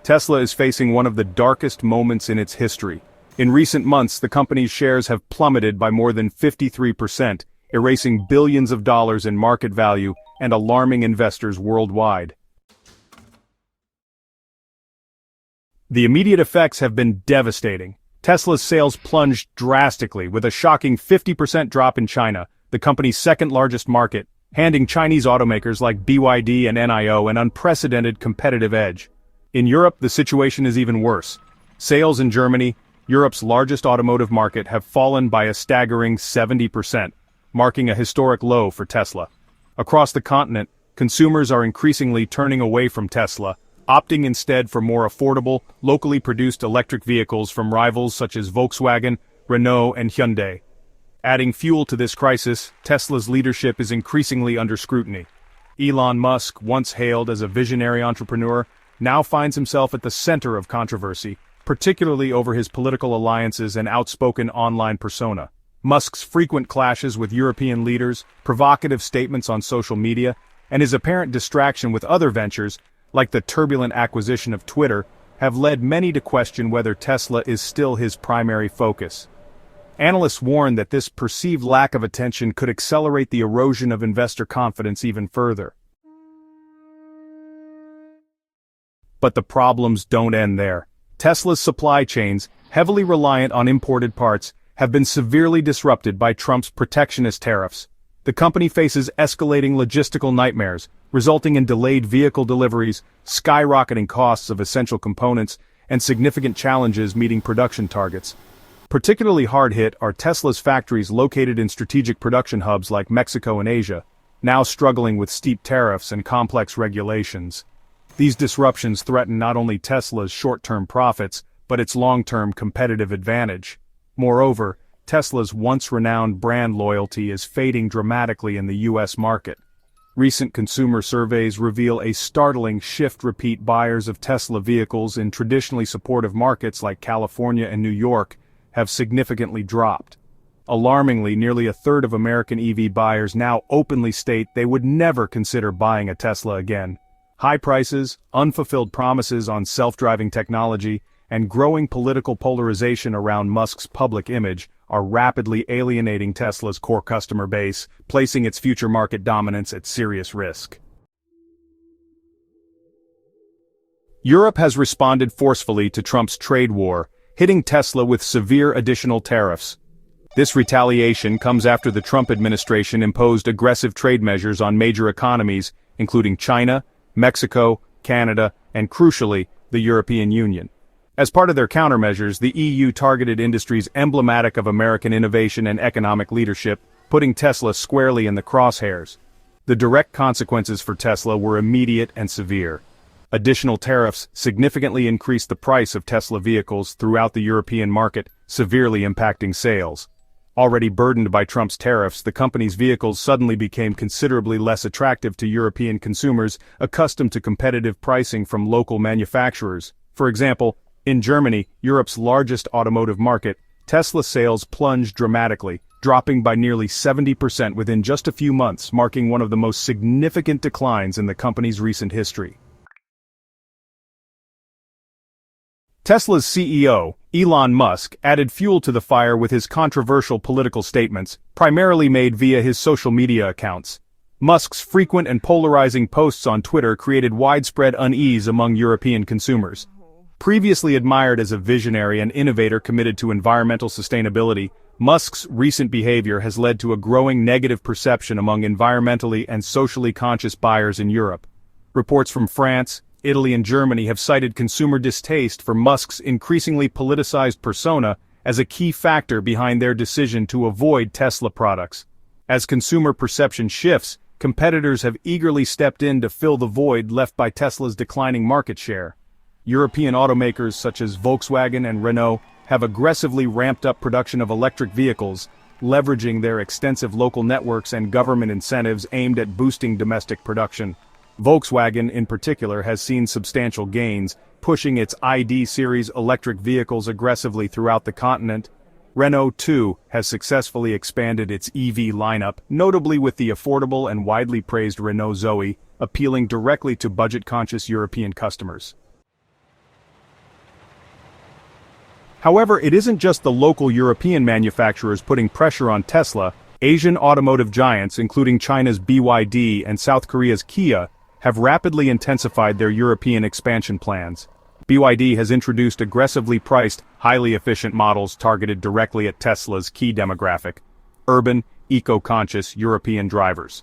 Tesla is facing one of the darkest moments in its history. In recent months, the company's shares have plummeted by more than 53%, erasing billions of dollars in market value and alarming investors worldwide. The immediate effects have been devastating. Tesla's sales plunged drastically, with a shocking 50% drop in China, the company's second-largest market, handing Chinese automakers like BYD and NIO an unprecedented competitive edge. In Europe, the situation is even worse. Sales in Germany, Europe's largest automotive market, have fallen by a staggering 70%, marking a historic low for Tesla. Across the continent, consumers are increasingly turning away from Tesla, opting instead for more affordable, locally produced electric vehicles from rivals such as Volkswagen, Renault, and Hyundai. Adding fuel to this crisis, Tesla's leadership is increasingly under scrutiny. Elon Musk, once hailed as a visionary entrepreneur, now finds himself at the center of controversy, particularly over his political alliances and outspoken online persona. Musk's frequent clashes with European leaders, provocative statements on social media, and his apparent distraction with other ventures, like the turbulent acquisition of Twitter, have led many to question whether Tesla is still his primary focus. Analysts warn that this perceived lack of attention could accelerate the erosion of investor confidence even further. But the problems don't end there. Tesla's supply chains, heavily reliant on imported parts, have been severely disrupted by Trump's protectionist tariffs. The company faces escalating logistical nightmares, resulting in delayed vehicle deliveries, skyrocketing costs of essential components, and significant challenges meeting production targets. Particularly hard-hit are Tesla's factories located in strategic production hubs like Mexico and Asia, now struggling with steep tariffs and complex regulations. These disruptions threaten not only Tesla's short-term profits, but its long-term competitive advantage. Moreover, Tesla's once-renowned brand loyalty is fading dramatically in the U.S. market. Recent consumer surveys reveal a startling shift. Repeat buyers of Tesla vehicles in traditionally supportive markets like California and New York have significantly dropped. Alarmingly, nearly a third of American EV buyers now openly state they would never consider buying a Tesla again. High prices, unfulfilled promises on self-driving technology, and growing political polarization around Musk's public image are rapidly alienating Tesla's core customer base, placing its future market dominance at serious risk. Europe has responded forcefully to Trump's trade war, hitting Tesla with severe additional tariffs. This retaliation comes after the Trump administration imposed aggressive trade measures on major economies, including China, Mexico, Canada, and crucially, the European Union. As part of their countermeasures, the EU targeted industries emblematic of American innovation and economic leadership, putting Tesla squarely in the crosshairs. The direct consequences for Tesla were immediate and severe. Additional tariffs significantly increased the price of Tesla vehicles throughout the European market, severely impacting sales. Already burdened by Trump's tariffs, the company's vehicles suddenly became considerably less attractive to European consumers accustomed to competitive pricing from local manufacturers. For example, in Germany, Europe's largest automotive market, Tesla sales plunged dramatically, dropping by nearly 70% within just a few months, marking one of the most significant declines in the company's recent history. Tesla's CEO, Elon Musk, added fuel to the fire with his controversial political statements, primarily made via his social media accounts. Musk's frequent and polarizing posts on Twitter created widespread unease among European consumers. Previously admired as a visionary and innovator committed to environmental sustainability, Musk's recent behavior has led to a growing negative perception among environmentally and socially conscious buyers in Europe. Reports from France, Italy, and Germany have cited consumer distaste for Musk's increasingly politicized persona as a key factor behind their decision to avoid Tesla products. As consumer perception shifts, competitors have eagerly stepped in to fill the void left by Tesla's declining market share. European automakers such as Volkswagen and Renault have aggressively ramped up production of electric vehicles, leveraging their extensive local networks and government incentives aimed at boosting domestic production. Volkswagen, in particular, has seen substantial gains, pushing its ID series electric vehicles aggressively throughout the continent. Renault, too, has successfully expanded its EV lineup, notably with the affordable and widely praised Renault Zoe, appealing directly to budget-conscious European customers. However, it isn't just the local European manufacturers putting pressure on Tesla. Asian automotive giants, including China's BYD and South Korea's Kia, have rapidly intensified their European expansion plans. BYD has introduced aggressively priced, highly efficient models targeted directly at Tesla's key demographic: urban, eco-conscious European drivers.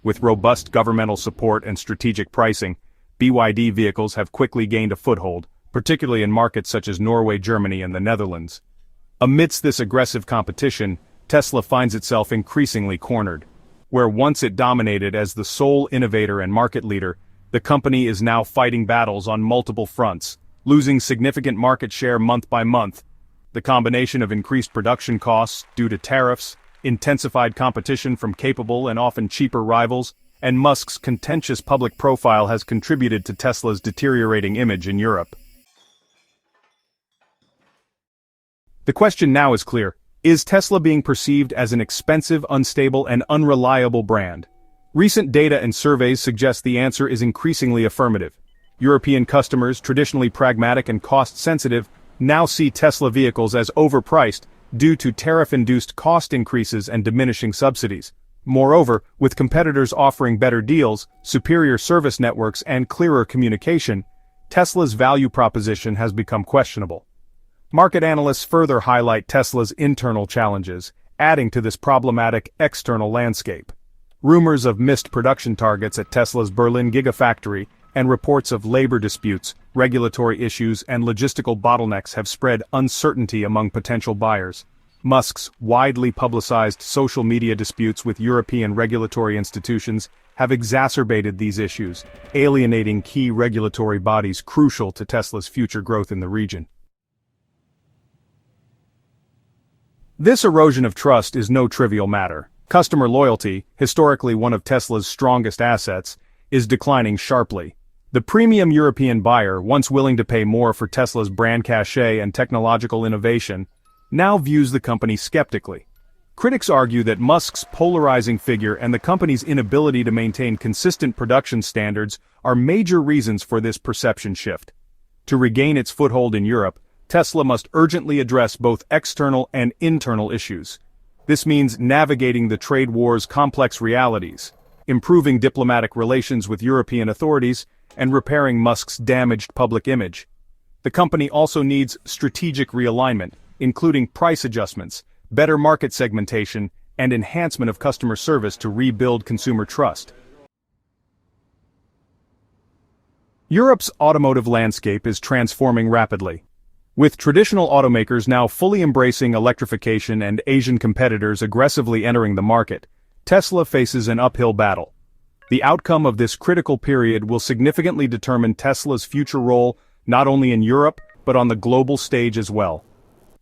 With robust governmental support and strategic pricing, BYD vehicles have quickly gained a foothold, particularly in markets such as Norway, Germany, and the Netherlands. Amidst this aggressive competition, Tesla finds itself increasingly cornered. Where once it dominated as the sole innovator and market leader, the company is now fighting battles on multiple fronts, losing significant market share month by month. The combination of increased production costs due to tariffs, intensified competition from capable and often cheaper rivals, and Musk's contentious public profile has contributed to Tesla's deteriorating image in Europe. The question now is clear: is Tesla being perceived as an expensive, unstable, and unreliable brand? Recent data and surveys suggest the answer is increasingly affirmative. European customers, traditionally pragmatic and cost-sensitive, now see Tesla vehicles as overpriced due to tariff-induced cost increases and diminishing subsidies. Moreover, with competitors offering better deals, superior service networks, and clearer communication, Tesla's value proposition has become questionable. Market analysts further highlight Tesla's internal challenges, adding to this problematic external landscape. Rumors of missed production targets at Tesla's Berlin Gigafactory and reports of labor disputes, regulatory issues, and logistical bottlenecks have spread uncertainty among potential buyers. Musk's widely publicized social media disputes with European regulatory institutions have exacerbated these issues, alienating key regulatory bodies crucial to Tesla's future growth in the region. This erosion of trust is no trivial matter. Customer loyalty, historically one of Tesla's strongest assets, is declining sharply. The premium European buyer, once willing to pay more for Tesla's brand cachet and technological innovation, now views the company skeptically. Critics argue that Musk's polarizing figure and the company's inability to maintain consistent production standards are major reasons for this perception shift. To regain its foothold in Europe, Tesla must urgently address both external and internal issues. This means navigating the trade war's complex realities, improving diplomatic relations with European authorities, and repairing Musk's damaged public image. The company also needs strategic realignment, including price adjustments, better market segmentation, and enhancement of customer service to rebuild consumer trust. Europe's automotive landscape is transforming rapidly. With traditional automakers now fully embracing electrification and Asian competitors aggressively entering the market, Tesla faces an uphill battle. The outcome of this critical period will significantly determine Tesla's future role not only in Europe, but on the global stage as well.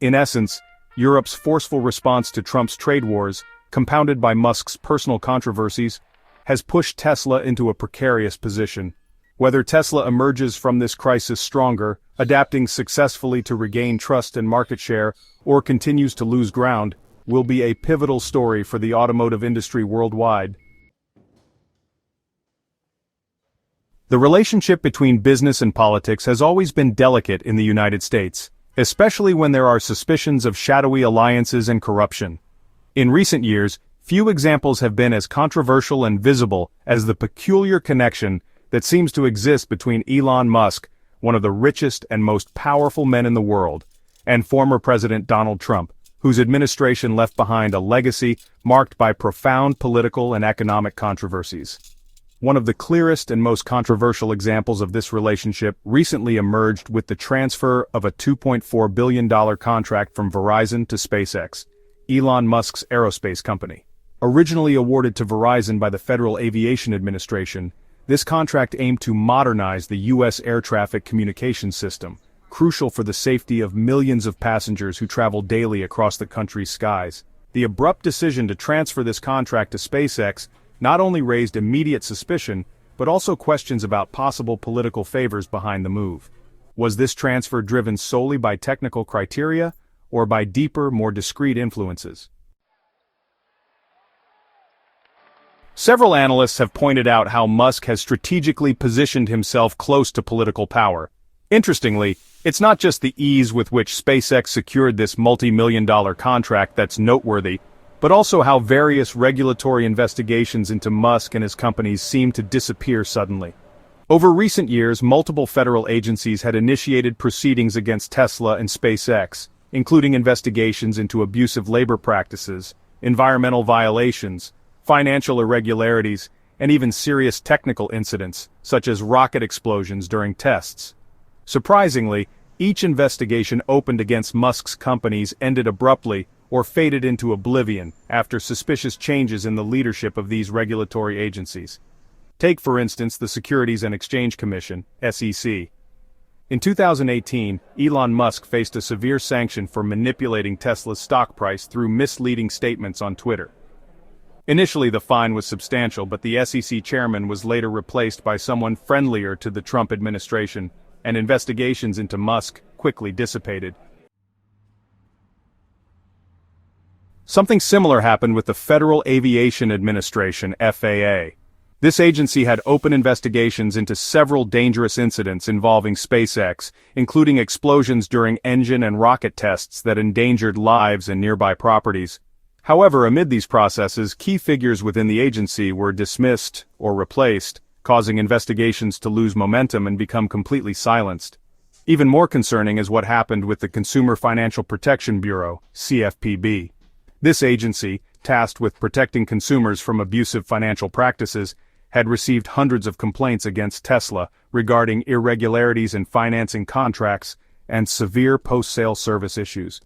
In essence, Europe's forceful response to Trump's trade wars, compounded by Musk's personal controversies, has pushed Tesla into a precarious position. Whether Tesla emerges from this crisis stronger, adapting successfully to regain trust and market share, or continues to lose ground, will be a pivotal story for the automotive industry worldwide. The relationship between business and politics has always been delicate in the United States, especially when there are suspicions of shadowy alliances and corruption. In recent years, few examples have been as controversial and visible as the peculiar connection that seems to exist between Elon Musk, one of the richest and most powerful men in the world, and former President Donald Trump, whose administration left behind a legacy marked by profound political and economic controversies. One of the clearest and most controversial examples of this relationship recently emerged with the transfer of a $2.4 billion contract from Verizon to SpaceX, Elon Musk's aerospace company. Originally awarded to Verizon by the Federal Aviation Administration, this contract aimed to modernize the U.S. air traffic communications system, crucial for the safety of millions of passengers who travel daily across the country's skies. The abrupt decision to transfer this contract to SpaceX not only raised immediate suspicion, but also questions about possible political favors behind the move. Was this transfer driven solely by technical criteria, or by deeper, more discreet influences? Several analysts have pointed out how Musk has strategically positioned himself close to political power. Interestingly, It's not just the ease with which SpaceX secured this multi-million-dollar contract that's noteworthy, but also how various regulatory investigations into Musk and his companies seem to disappear suddenly. Over recent years, multiple federal agencies had initiated proceedings against Tesla and SpaceX, including investigations into abusive labor practices, environmental violations, financial irregularities, and even serious technical incidents, such as rocket explosions during tests. Surprisingly, each investigation opened against Musk's companies ended abruptly or faded into oblivion after suspicious changes in the leadership of these regulatory agencies. Take, for instance, the Securities and Exchange Commission, SEC. In 2018, Elon Musk faced a severe sanction for manipulating Tesla's stock price through misleading statements on Twitter. Initially, the fine was substantial, but the SEC chairman was later replaced by someone friendlier to the Trump administration, and investigations into Musk quickly dissipated. Something similar happened with the Federal Aviation Administration, FAA. This agency had open investigations into several dangerous incidents involving SpaceX, including explosions during engine and rocket tests that endangered lives and nearby properties. However, amid these processes, key figures within the agency were dismissed or replaced, causing investigations to lose momentum and become completely silenced. Even more concerning is what happened with the Consumer Financial Protection Bureau, CFPB. This agency, tasked with protecting consumers from abusive financial practices, had received hundreds of complaints against Tesla regarding irregularities in financing contracts and severe post-sale service issues.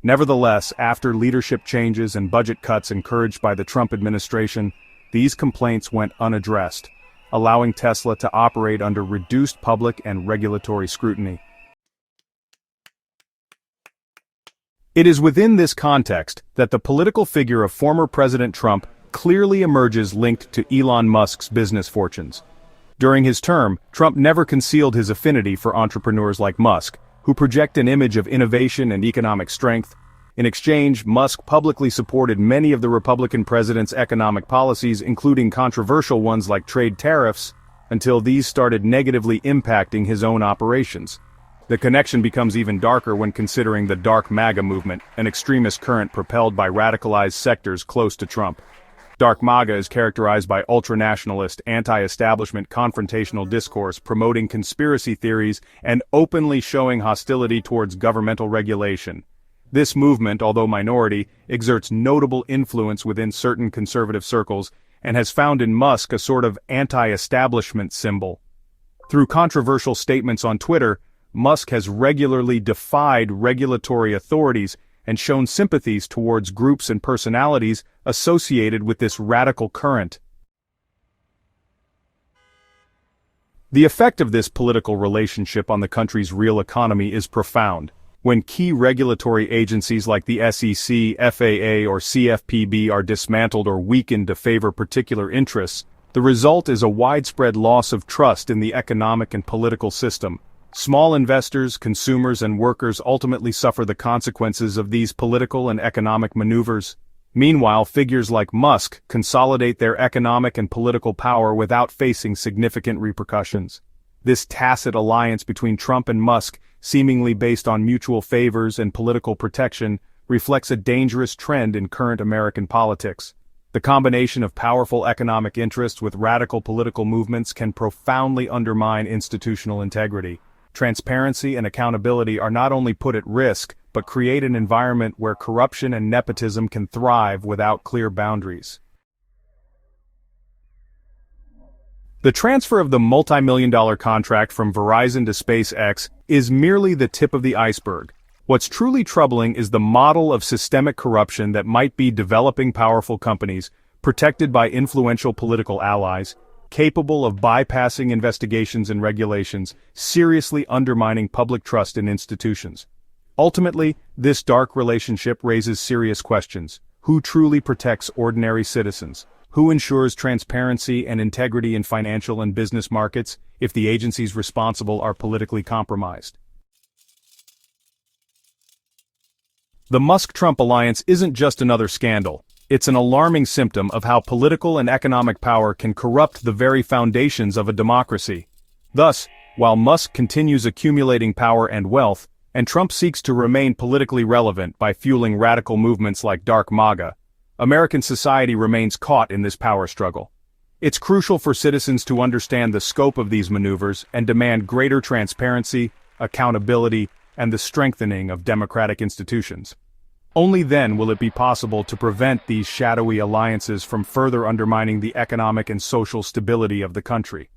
Nevertheless, after leadership changes and budget cuts encouraged by the Trump administration, these complaints went unaddressed, allowing Tesla to operate under reduced public and regulatory scrutiny. It is within this context that the political figure of former President Trump clearly emerges linked to Elon Musk's business fortunes. During his term, Trump never concealed his affinity for entrepreneurs like Musk, who project an image of innovation and economic strength. In exchange, Musk publicly supported many of the Republican president's economic policies, including controversial ones like trade tariffs, until these started negatively impacting his own operations. The connection becomes even darker when considering the dark MAGA movement, an extremist current propelled by radicalized sectors close to Trump. Dark MAGA is characterized by ultra-nationalist, anti-establishment confrontational discourse promoting conspiracy theories and openly showing hostility towards governmental regulation. This movement, although minority, exerts notable influence within certain conservative circles and has found in Musk a sort of anti-establishment symbol. Through controversial statements on Twitter, Musk has regularly defied regulatory authorities and shown sympathies towards groups and personalities associated with this radical current. The effect of this political relationship on the country's real economy is profound. When key regulatory agencies like the SEC, FAA, or CFPB are dismantled or weakened to favor particular interests, the result is a widespread loss of trust in the economic and political system. Small investors, consumers, and workers ultimately suffer the consequences of these political and economic maneuvers. Meanwhile, figures like Musk consolidate their economic and political power without facing significant repercussions. This tacit alliance between Trump and Musk, seemingly based on mutual favors and political protection, reflects a dangerous trend in current American politics. The combination of powerful economic interests with radical political movements can profoundly undermine institutional integrity. Transparency and accountability are not only put at risk, but create an environment where corruption and nepotism can thrive without clear boundaries. The transfer of the multi-million-dollar contract from Verizon to SpaceX is merely the tip of the iceberg. What's truly troubling is the model of systemic corruption that might be developing powerful companies, protected by influential political allies, capable of bypassing investigations and regulations, seriously undermining public trust in institutions. Ultimately, this dark relationship raises serious questions. Who truly protects ordinary citizens? Who ensures transparency and integrity in financial and business markets if the agencies responsible are politically compromised? The Musk-Trump alliance isn't just another scandal. It's an alarming symptom of how political and economic power can corrupt the very foundations of a democracy. Thus, While Musk continues accumulating power and wealth, and Trump seeks to remain politically relevant by fueling radical movements like Dark MAGA, American society remains caught in this power struggle. It's crucial for citizens to understand the scope of these maneuvers and demand greater transparency, accountability, and the strengthening of democratic institutions. Only then will it be possible to prevent these shadowy alliances from further undermining the economic and social stability of the country.